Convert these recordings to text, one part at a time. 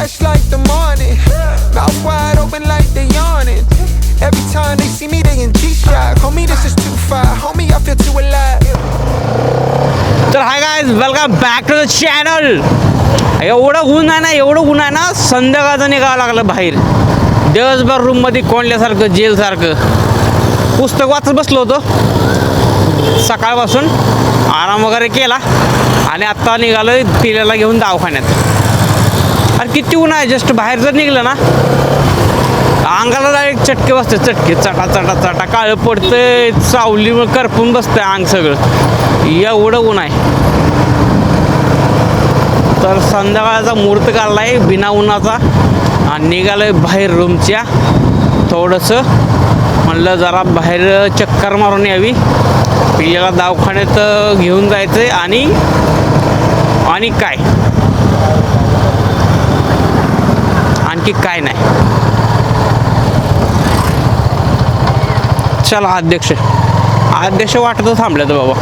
fresh like the morning. Mouth wide open like they yawning. Every time they see me, they in G-Shock. Homie, this is too far. Homie, I feel too alive. तर hi guys, welcome back to the channel. एवढं ऊन आहे ना संध्याकाळचं निघावं लागलं बाहेर. दिवसभर रूममध्ये कोंडल्यासारखं जेलसारखं. पुस्तक वाचत बसलो होतो सकाळपासून, आराम वगैरे केला आणि आत्ता निघालो तिला घेऊन दवाखान्यात. अरे किती ऊन आहे, जस्ट बाहेर जर निघलं ना अंगाला डायरेक्ट चटके बसते, चटके चटा चटा चटा काळं पडतंय, सावली करपून बसतंय अंग सगळं, एवढं ऊन आहे. तर संध्याकाळचा मुहूर्त काढला आहे बिना उन्हाचा आणि निघालो आहे बाहेर रूमच्या. थोडंसं म्हणलं जरा बाहेर चक्कर मारून यावी, पिल्ल्याला दवाखान्यात घेऊन जायचं आहे. आणि काय आणखी काय नाही. चला अध्यक्ष वाटतं थांबलं तर बाबा,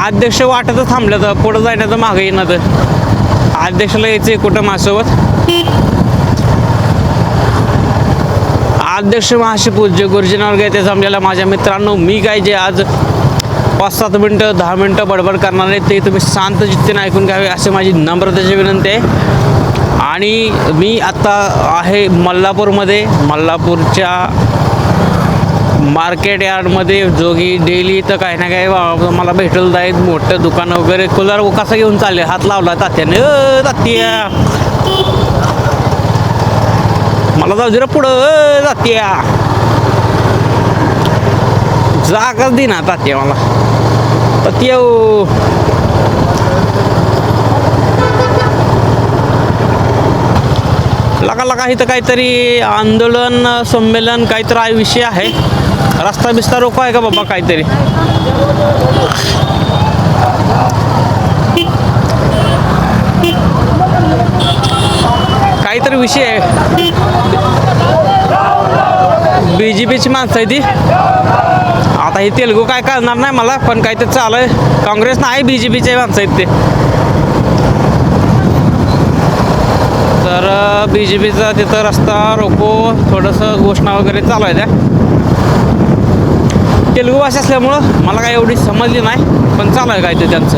अध्यक्ष वाटतं थांबलं तर पुढं जायचं तर मागं येणं. तर अध्यक्षाला यायचं आहे कुठं माझ्यासोबत. अध्यक्ष महाशिपूज्य गुरुजींवर काय ते जमलेला माझ्या मित्रांनो. मी काय जे आज 5-7 मिनटं 10 मिनटं बडबड करणार आहे ते तुम्ही शांत चित्तेने ऐकून घ्यावे असे माझी नम्रतेची विनंती आहे. आणि मी आत्ता आहे मल्हापूरमध्ये. मल्हापूरच्या मार्केट यार्डमध्ये जो की डेली तर काही ना काही मला भेटलं जाईल. मोठं दुकान वगैरे कूलर कसं घेऊन चालले, हात लावला तात्याने. तात्या मला जाऊ दे रे पुढं, तात्या जागाच दे ना तात्या मला. तात्या लगा इथं काहीतरी आंदोलन संमेलन काहीतरी विषय आहे. रस्ता बिस्ता रोको आहे का बाबा काहीतरी. काहीतरी विषय आहे. BJPची माणसं आहे ती. आता हे तेलगू काय कळणार नाही मला, पण काहीतरी चालू आहे. काँग्रेस नाही, BJPचे माणसं आहेत ते. तर BJPचा तिथं रस्ता रोको थोडंसं घोषणा वगैरे चालू आहे. त्या तेलुगू भाषा असल्यामुळं मला काय एवढी समजली नाही, पण चालू आहे काय ते त्यांचं.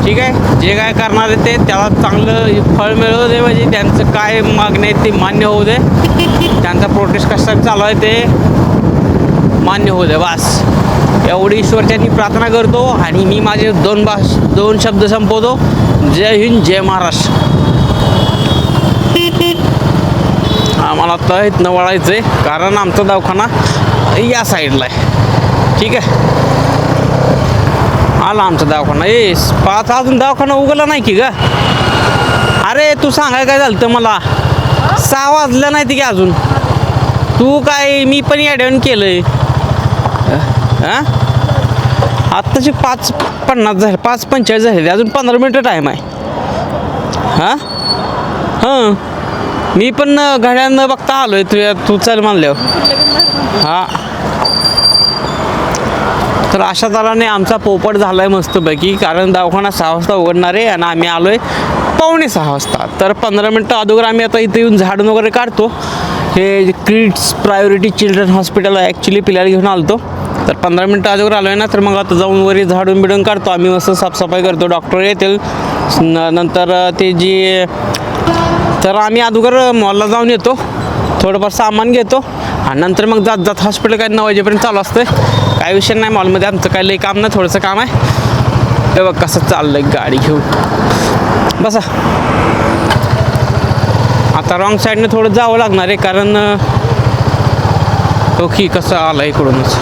ठीक आहे, जे काय करणार आहे ते त्याला चांगलं फळ मिळवू दे. म्हणजे त्यांचं काय मागणी आहे ते मान्य होऊ दे. त्यांचा प्रोटेस्ट कशासाठी चालू आहे ते मान्य होऊ दे, बस एवढी ईश्वरच्यांनी प्रार्थना करतो. आणि मी माझे दोन शब्द संपवतो. जय हिंद, जय महाराष्ट्र. आम्हाला आता इथनं वळायचं आहे कारण आमचा दवाखाना या साईडला आहे. ठीक आहे, आला आमचा दवाखाना. 5 अजून दवाखाना उघडला नाही की ग. अरे तू सांगाय काय झालं तर मला 6 वाजलं नाही की अजून. तू काय, मी पण ॲडवण केलं आहे. हां आत्ताची 5:50 झाले, 5:45 झाले, अजून 15 मिनटं टाईम आहे. हां मी पण घड्याळानं बघता आलो आहे तू चल म्हणल्यावर. हां तर अशा तऱ्हेने आमचा पोपट झाला आहे मस्तपैकी, कारण दवाखाना 6 वाजता उघडणार आहे आणि आम्ही आलो आहे 5:45 वाजता. तर 15 मिनटं अगोदर आम्ही आता इथे येऊन झाडून वगैरे काढतो. हे kids priority children hospital actually पिल्याला घेऊन आलो. तर 15 मिनटं अगोदर आलो आहे ना, तर मग आता जाऊन वरी झाडून बिडून काढतो आम्ही. मस्त साफसफाई करतो, डॉक्टर येतील नंतर ते जी. तर आम्ही अगोदर मॉलला जाऊन येतो, थोडंफार सामान घेतो आणि नंतर मग जात हॉस्पिटल काय 9 वाजेपर्यंत चालू असतं. काही विषय नाही, मॉलमध्ये आमचं काही लई काम नाही, थोडंसं काम आहे. ते बघ कसं चाललं आहे गाडी घेऊन. बसा आता रॉंग साईडने थोडं जावं लागणार आहे कारण ओके कसं आलं इकडूनच.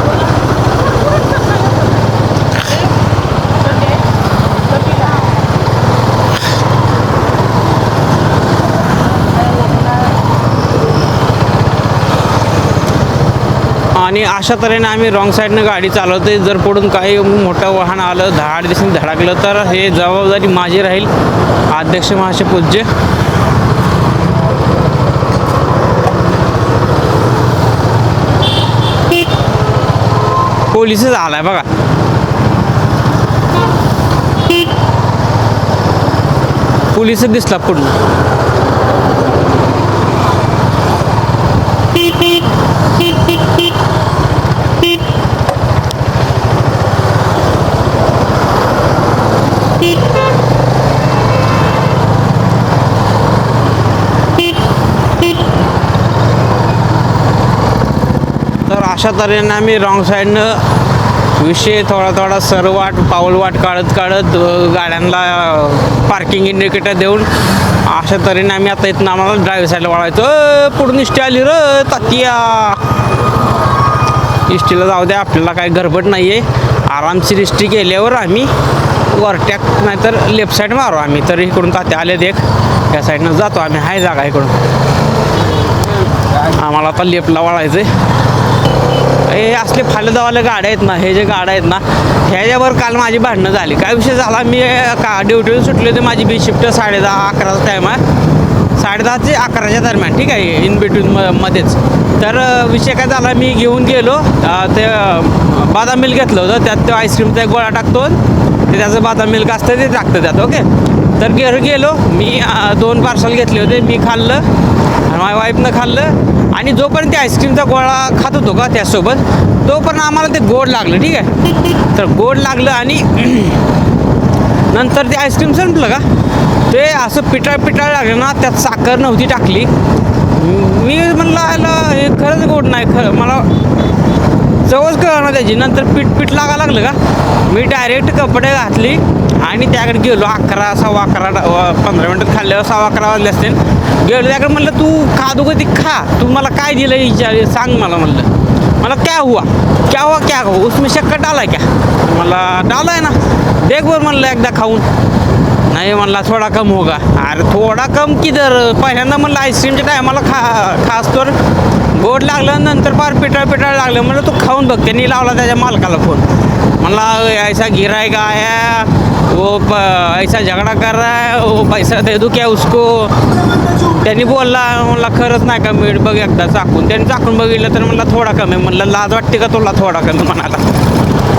आणि अशा तऱ्हेने आम्ही रॉंग साईडनं गाडी चालवते. जर पुढून काही मोठं वाहन आलं धाड दिसून धडकलं तर हे जबाबदारी माझी राहील. अध्यक्ष महाशिपूज्य पोलिसच आलाय बघा. पोलिस दिसला पुढं. तर अशा तऱ्हेने आम्ही रॉंग साईडनं विषय थोडा सरवाट पाऊलवाट काढत गाड्यांना पार्किंग इंडिकेटर देऊन अशा तऱ्हेने आम्ही आता इथनं आम्हाला ड्रायव्हर साईडला वळायचो. पुढून इष्टी आली र तात्या. इष्टीला जाऊ द्या, आपल्याला काही गडबड नाही आहे. आरामशीर इष्टी केल्यावर आम्ही वरटॅक नाहीतर लेफ्ट साईड मारू आम्ही. तर इकडून तात्या आले देख, त्या साईडनं जातो आम्ही. हाय जागा इकडून. आम्हाला आता लेफ्टला वळायचं आहे. हे असले फालदावाले गाड्या आहेत ना, हे जे गाड्या आहेत ना, ह्याच्यावर काल माझी भांडणं झाली. काय विषय झाला, मी का ड्युटीवर सुटले होते. माझी बी शिफ्ट 10:30-11चा टाईम आहे. 10:30 ते 11च्या दरम्यान, ठीक आहे, इन बिटवीन मध्येच. तर विषय काय झाला, मी घेऊन गेलो ते बदाम मिल्क घेतलं होतं. त्यात तो आईस्क्रीमचा एक गोळा टाकतो, ते त्याचं बदाम मिल्क असतं ते टाकतं त्यात. ओके, तर गेलो मी 2 पार्सल घेतले होते. मी खाल्लं आणि माझ्या वाईफनं खाल्लं. आणि जोपर्यंत ते आईस्क्रीमचा गोळा खात होतो का त्यासोबत, तोपर्यंत आम्हाला ते गोड लागलं, ठीक आहे. तर गोड लागलं आणि नंतर ते आईस्क्रीम संपलं का, ते असं पिटाळ लागलं ना, त्यात साखर नव्हती टाकली. मी म्हणलं आला हे खरंच गोड नाही, मला चवच कळणार त्याची. नंतर पीठ लागा लागलं का, मी डायरेक्ट कपडे घातली आणि त्याकडे गेलो. 11, 11:15 15 मिनटात खाल्ल्यावर 11:15 वाजले असते. गेलो त्याकडे, म्हणलं तू खा ती खा, तू मला काय दिलं विचार सांग मला क्या हुआ क्या उसमें शक्कर डाला क्या, मला डाला आहे ना, देख बर म्हणलं एकदा खाऊन. नाही म्हणला थोडा कम होगा. अरे थोडा कम किधर, पहिल्यांदा म्हणलं आईस्क्रीमच्या टायमाला खास तर गोड लागलं, नंतर फार पिटाळ लागलं. म्हणलं तू खाऊन बघ. त्यांनी लावला त्याच्या मालकाला फोन, म्हणला ऐसा गिराएगा आया, वो ऐसा झगडा कर रहा है, वो पैसा दे दो क्या उसको. त्यांनी बोलला, म्हणला खरंच नाही का मीठ बघ एकदा चाकून. त्यांनी चाकून बघितलं तर म्हणला थोडा कमी आहे. म्हणलं लाज वाटते का तुला थोडा कमी म्हणाला,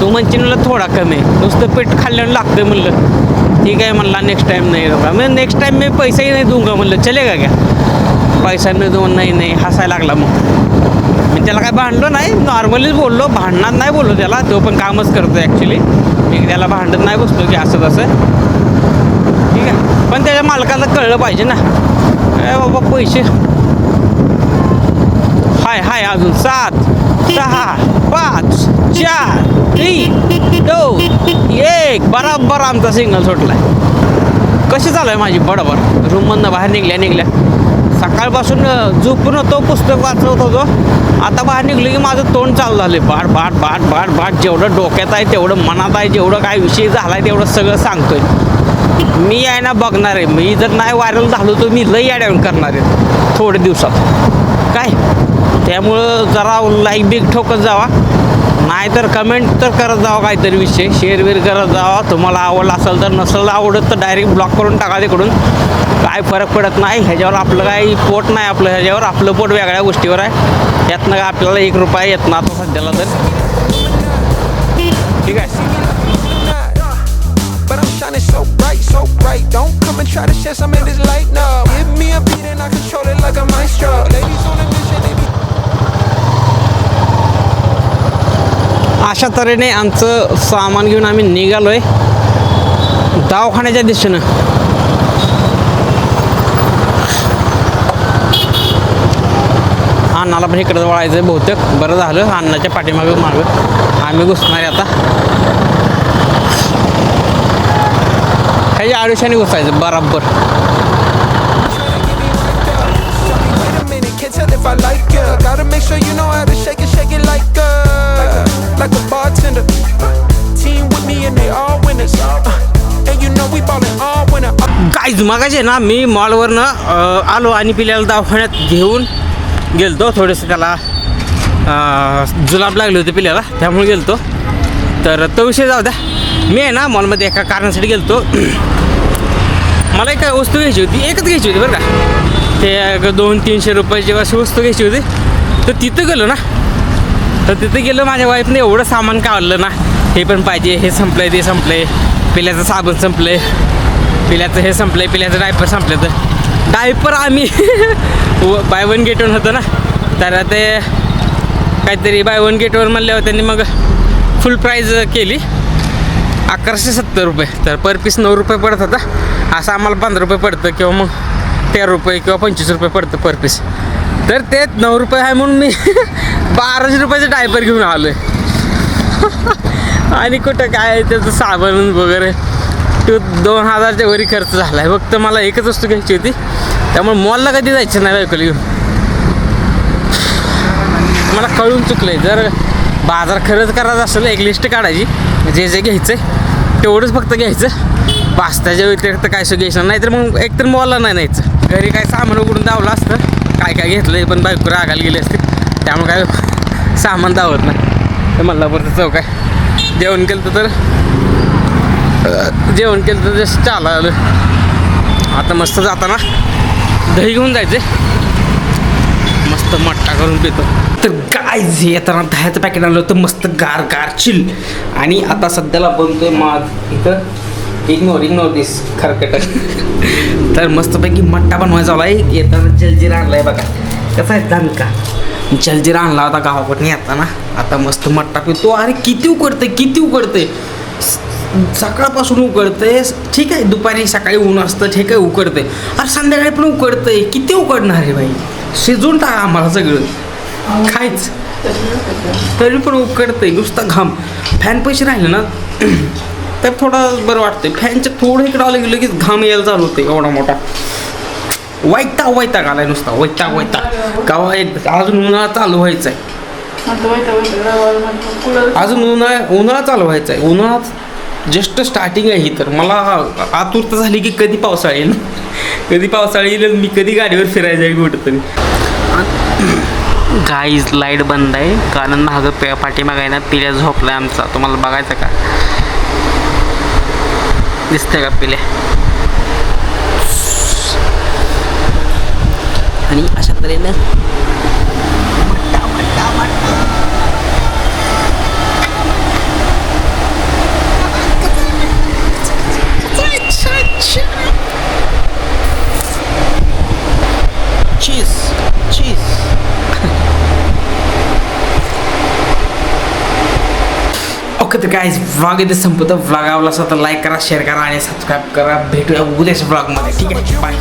तू म्हणशील म्हणलं थोडा कमी आहे, नुसतं पीठ खाल्ल्यानं लागतं. म्हणलं ठीक आहे, म्हणला नेक्स्ट टाईम नाही दूंगा. म्हणजे नेक्स्ट टाईम मी पैसाही नाही दूंगा. म्हणलं चलेगा क्या, पैसा नाही देऊन नाही हसायला लागला. मग मी त्याला काय भांडलो नाही, नॉर्मलीच बोललो, भांडणार नाही बोललो त्याला. तो पण कामच करतो ॲक्च्युली. मी त्याला भांडत नाही बसलो की असं तसं, ठीक आहे. पण त्याच्या मालकाला कळलं पाहिजे ना, बाबा पैसे हाय अजून 7, 6, 5, 4, 3, 2, 1 बराबर आमचा सिग्नल सुटलाय. कशी चालू आहे माझी बरोबर. रूममधनं बाहेर निघल्या सकाळपासून झोपून होतो, पुस्तक वाचवत होतो. आता बाहेर निघलं की माझं तोंड चालू झालं बाट. जेवढं डोक्यात आहे तेवढं मनात आहे, जेवढं काय विषय झाला आहे तेवढं सगळं सांगतोय. मी आहे ना बघणार आहे. मी जर नाही व्हायरल झालो तर मी लई ॲडवून करणार आहे थोड्या दिवसात काय. त्यामुळं जरा लाईक बिग ठोकत जावा, नाहीतर कमेंट तर करत जावा, काहीतरी विषय शेअर करत जावा. तुम्हाला आवडला असेल तर, नसेल आवडत तर डायरेक्ट ब्लॉक करून टाका तिकडून. काय फरक पडत नाही ह्याच्यावर. आपलं काही पोट नाही आपलं ह्याच्यावर. आपलं पोट वेगळ्या गोष्टीवर आहे. यातनं काय आपल्याला 1 रुपया येत ना आता सध्याला तर, ठीक आहे. But I'm shining so bright. Don't come and try to share some of this light now. Give me a beat and I control it like a maestro. Ladies on a mission, they be. अशा तऱ्हेने आमचं सामान घेऊन आम्ही निघालोय दवाखान्याच्या दिशेनं. अण्णाला पण इकडं वळायचं आहे बहुतेक. बरं झालं अण्णाच्या पाठीमागं आम्ही घुसणार आहे आता. ह्याच्या आयुष्याने घुसायचं बराबर. गाईज मगाशी ना मी मॉलवरनं आलो आणि पिल्याला दवाखान्यात घेऊन गेलतो. थोडंसं त्याला जुलाब लागले होते पिल्याला, त्यामुळे गेलतो. तर तो विषय जाऊ द्या. मी आहे ना मॉलमध्ये एका कारणासाठी गेलतो. मला एक वस्तू घ्यायची होती, एकच घ्यायची होती बरं का. ते 200-300 रुपयाची अशी वस्तू घ्यायची होती. तर तिथं गेलो ना, तर तिथं गेलो माझ्या वाईफने एवढं सामान काढलं ना, हे पण पाहिजे, हे संपलं आहे, ते संपलं आहे, पिल्याचं साबण संपलं आहे, पिल्याचं हे संपलं पिल्याचं डायपर संपलं तर डायपर आम्ही बाय वन गेट वन होतं ना तर ते काहीतरी बाय वन गेट वन म्हणल्यावर त्यांनी मग फुल प्राईज केली 1170 रुपये तर पर पीस 9 रुपये पडत होता असं आम्हाला 15 रुपये पडतं किंवा मग 13 रुपये किंवा 25 रुपये पडतं पर पीस तर ते 9 रुपये आहे म्हणून मी 1200 रुपयाचं डायपर घेऊन आलो आहे आणि कुठं काय त्याचं साबण वगैरे तो 2000च्या वरी खर्च झाला आहे फक्त मला एकच वस्तू घ्यायची होती त्यामुळे मॉलला कधी जायचं नाही बायकोला घेऊन मला कळून चुकलं आहे जर बाजार खरंच करायचा असेल एक लिस्ट काढायची जे जे घ्यायचं आहे तेवढंच फक्त घ्यायचं पास्त्याच्या व्यतिरिक्त काय सगळं घ्यायचं नाही तर मग एकतर मॉलला नाही न्यायचं घरी काय सामान उघडून दावलं असतं काय काय घेतलं पण बायको रागायला गेले असते त्यामुळे काय सामान दावत नाही तर मल्हापूरचं चौक आहे जेवण केलं तर जस्ट चाला आलं आता मस्त जाताना दही घेऊन जायचे मस्त मट्टा करून पितो तर गाईज येताना दह्याचं पॅकेट आणलं होतं मस्त गार गार चिल आणि आता सध्याला बनतोय माग इथं इग्नोर दिस खरकट तर मस्तपैकी मट्टा बनवायचा हवा आहे येताना जलजिरा आणलाय बघा कसा आहे दाम का जलजिरा आणला होता गावाकडून येताना आता मस्त मट्टा पितो अरे किती उकडते सकाळपासून उकडते ठीक आहे दुपारी सकाळी ऊन असतं ठीक आहे उकडते अरे संध्याकाळी पण उकडतंय किती उकडणार आहे बाई शिजवून टाका आम्हाला सगळं खायच तरी पण उकडतंय नुसता घाम फॅन पैसे राहिले ना तर थोडं बरं वाटतंय फॅनच्या थोडं इकडं आलं गेलं की घाम यायला चालू होते एवढा मोठा वैताग आलाय नुसता वैताग गावा एक अजून उन्हाळा चालू व्हायचा आहे अजून उन्हाळा चालू व्हायचा आहे उन्हाळा जस्ट स्टार्टिंग आहे ही तर मला आतुरता झाली की कधी पावसाळा येईल मी कधी गाडीवर फिरायला जाईल कुठं तरी गाईज लाईट बंद आहे कारण मागं पाठीमागं आहे ना पिल्या झोपलाय आमचा तुम्हाला बघायचं का दिसतंय का पिल्या आणि अशा तऱ्हेनं cheese ओके तर गाईज व्लॉग इथे संपत व्लॉग आवडला असेल तर लाईक करा शेअर करा आणि सबस्क्राईब करा भेटूया उद्याच्या व्लॉगमध्ये ठीक आहे बाय